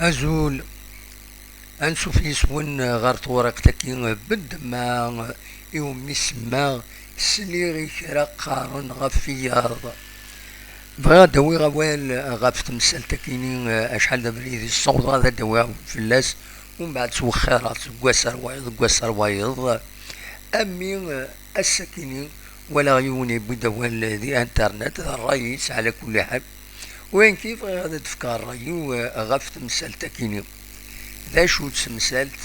أزول أنشوف يسون غارت ورقتكي بد ما يوم يسمى سليغي كرا قارن غفياض بغا داوي غوال غاف تمثالتكيني أشحال دا بريد الصوت هذا داوي فلاس ومن بعد توخيرات قواسر وايض أمي السكيني ولا عيوني بدوال ذي انترنت الرئيس على كل حال وين كيف غادي تفكر رايو غاف تمثالتكيني ذا شو تمثالت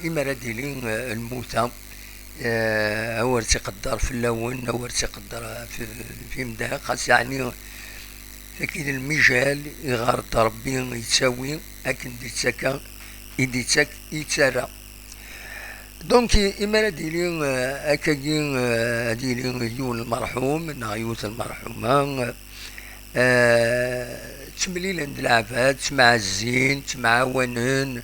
إما ديلين الموتى أول تقدر في اللون أول تقدر في مدى خاص يعني لكن المجال يغارد ربي يتساوي أكن ديتساكا يديتساك يتسارى دونك إما ديلين أكاين ديلين يون المرحوم نغيوت المرحومة تمليل عند العباد تمعزين تمعاونن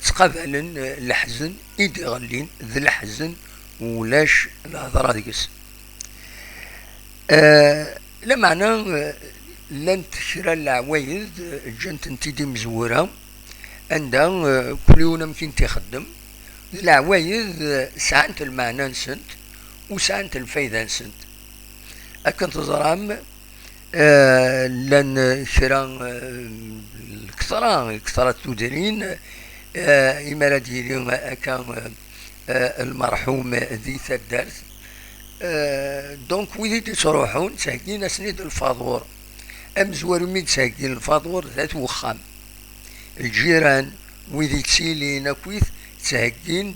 تقابلن الحزن إيدي غلين ذي الحزن ولاش الهضرة ديكس لا معنى لن تشرى العوايد جنت انتي مزورة عندها كل يوم يمكن تخدم العوايد ساعة المعنى نسنت وساعة الفايدة نسنت أكن تزرام لان شرا الكثرة التدرين إما ديالي كان المرحوم ذي الدرس دونك ويدي تروحون تساقين سنيد الفاضور أمزور ميد تساقين الفاضور ذات وخام الجيران ويدي تسيلين كويث تساقين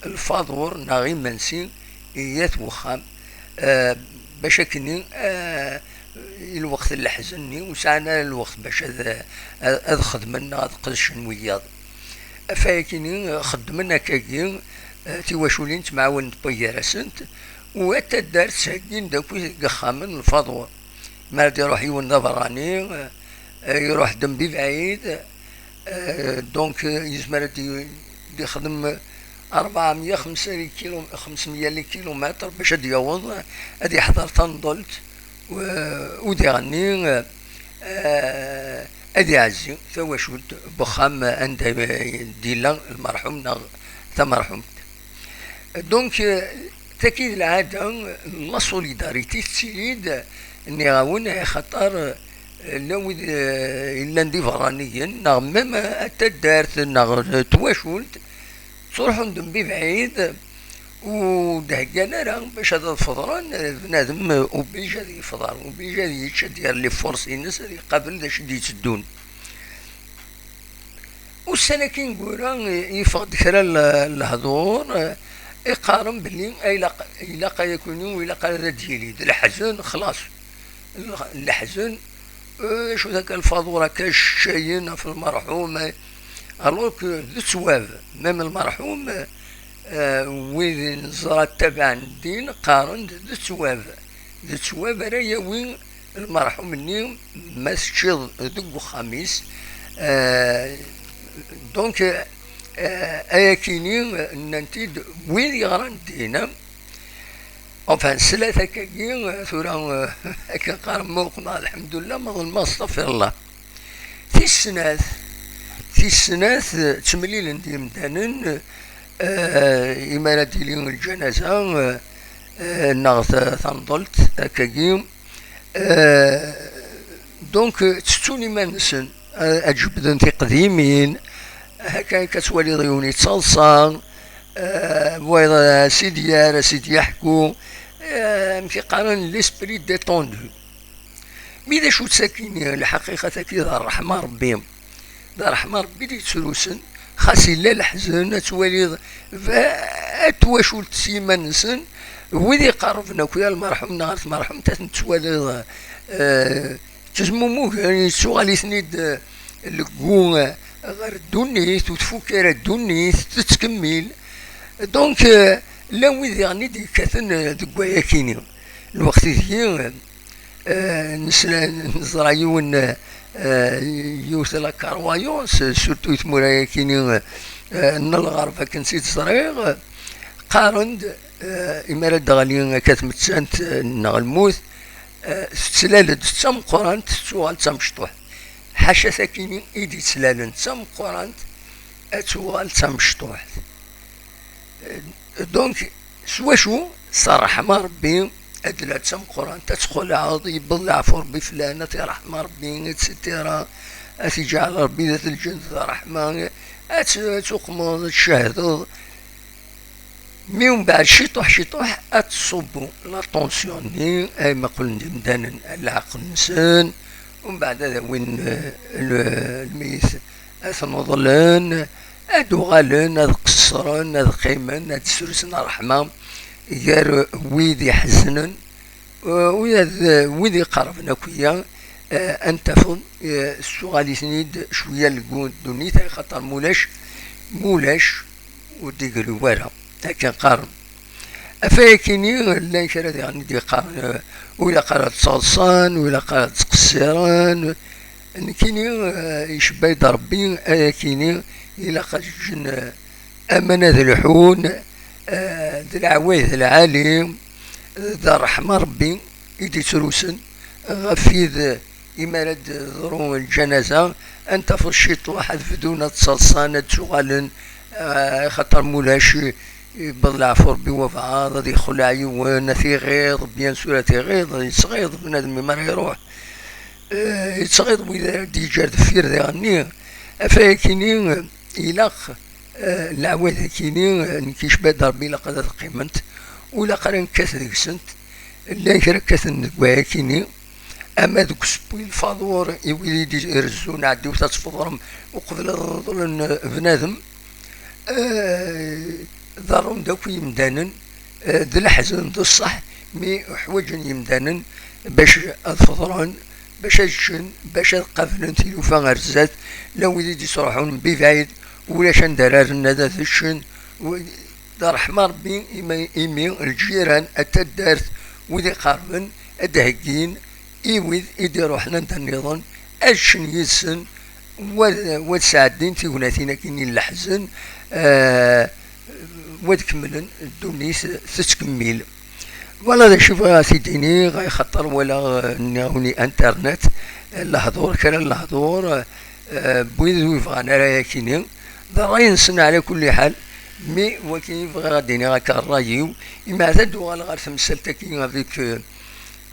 الفاضور ناغي منسين إيات وخام باش كني الوقت اللي حزني وسعنا الوقت باش هذا خدمنا هذا قدش وياض فاكيني خدمنا كاكين تيواشولين تمعاون طيارة سنت وأتا الدار ساكين داك قخامن الفضوة ما يروح يون براني يروح دنبي بعيد دونك يزمر يخدم 500 كيلومتر باش هاد يعوض هادي حضر تنضلت ودي غني ادي عزي ثوا شود بخام عند ديلا المرحوم تمرحوم دونك تاكيد العاده لا سوليداريتي تسيد اني غاون خاطر لو الا ندي فرانيا ميم حتى دارت تواشولت تروحوا ندم بعيد ودهقنا راه باش هذا الفضران بنادم اوبليجا يفضر اوبليجا يتشد ديال لي فورس الناس يقابل داش يتسدون والسنه كي نقول يفقد كرا الهضور يقارن باللي الا يكونوا ولا قال ديالي الحزن خلاص الحزن شو ذاك الفضوره كالشاين في المرحوم الوغ الثواب ميم المرحوم وين زرات تبع الدين قارن الثواب راه يوين المرحوم مني مسجد ذو خميس دونك اياكيني ننتيد وين يغران دينا enfin ثلاثة كاين ثورا هكا قارن موقنا الحمد لله ما استغفر الله في السناث تمليل ندير مدانن إما ديالي الجنازة نغث ثنضلت هكاكي دونك تستوني ما نسن أجبدن في قديمين هكا كتولي ضيوني تصلصان بويض سيدي يحكو مشي قارن ليسبري ديتوندو ميدا شو تساكيني الحقيقة كي دار الرحمة ربي دار الرحمة ربي دي تسلوسن خاصي لا الحزن توالي تواشول تسيما نسن وذي قربنا كويا المرحوم نهار المرحوم تتوالي تزمومو يعني سوغالي سنيد الكون غير الدنيث وتفكر الدنيث تتكمل دونك لا وذي غني دي كاثن دكوايا كيني الوقت ذي نزرايون يوصل كاروايونس سورتو يتمورايا كيني نلغرفة كنسيت صريغ قارند إمارة دغالين كاتمتسانت نغ الموت تسلالد تسام قران تسوغال تسام شطوح حاشا ثاكيني إيدي تسلالن تم قرانت أتوغال تم شطوحت. دونك سواشو صراحة ما ربي أدلا تم قران تدخل عاضي بالله في ربي فلانة رحمة ربي تستيرا أتي جعل ربي ذات الجند رحمة أتوقمض تشاهد من بعد شطوح أتصبو لا طونسيوني أي ما قلنا مدانا العقل نسان ومن بعد هذا وين الميت أثنظلان أدو غالن أذ قصرن أذ قيمن أذ سرسن رحمة غير ويدي حزنن ويدي قربنا كويا أنتفض السؤال سنيد شوية لقون دونيتا خاطر مولاش ودي قالوا ورا لكن قارن أفاكيني لا شرد يعني دي قارن ولا قرات صلصان ولا قرات قصيران كيني يشبه يضربي كيني إلا قد جن أمانة ذي الحون ذي العوايد العالي ذا رحمة ربي يدي تروسن غفيذ إمارة ضرو الجنازة أنت في الشيط واحد بدون تصلصان تشغالن خطر مولاش بالله في ربي وفعاض ذي خلعي ونثي غيظ بيان سورة غيظ يتغيظ بنادم ما يروح يتغيظ وإذا دي جارد فير ذي غنيه أفاكيني إلاخ العواد كيني نكيش باد ربي لقد قيمنت ولا قرن كاث سنت لا يركث كيني أما ذوك سبوي الفاضور يولي يرزون عدي وتتفضرم وقبل ظل بنادم ضرهم داك يمدانن ذي الحزن ذي الصح مي حوايج يمدانن باش الفضران باش الجن باش قفلن تيلوفا غرزات لو يدي يصرحون ببعيد ولاش ندرار الندى الشن دار حمار ربي إيمي الجيران أتدارت وذي قاربن أدهقين إيوذ إيدي روحنا نتا النظام أشن يسن وتساعدين تيوناتينا كيني الحزن وتكملن الدونيس تتكمل ولا ذا شوف سيديني غيخطر ولا ناوني انترنت الهضور كان الهضور بويذ ويفغانا رايا كيني ذا راي نسنا على كل حال مي وكي يبغى غاديني غاكا الرايو إما هذا دوغال غير تمثلتا كي افيك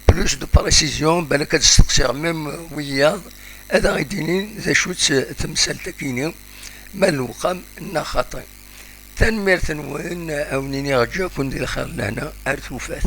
بلوس دو بريسيزيون بالك تستقصير ميم وياض هذا غيديني ذا شو تمثلتا كيني ما الوقام إنا خاطئ تنمير تنوين أو نيني غجا كون دي الخير لهنا أرثوفات.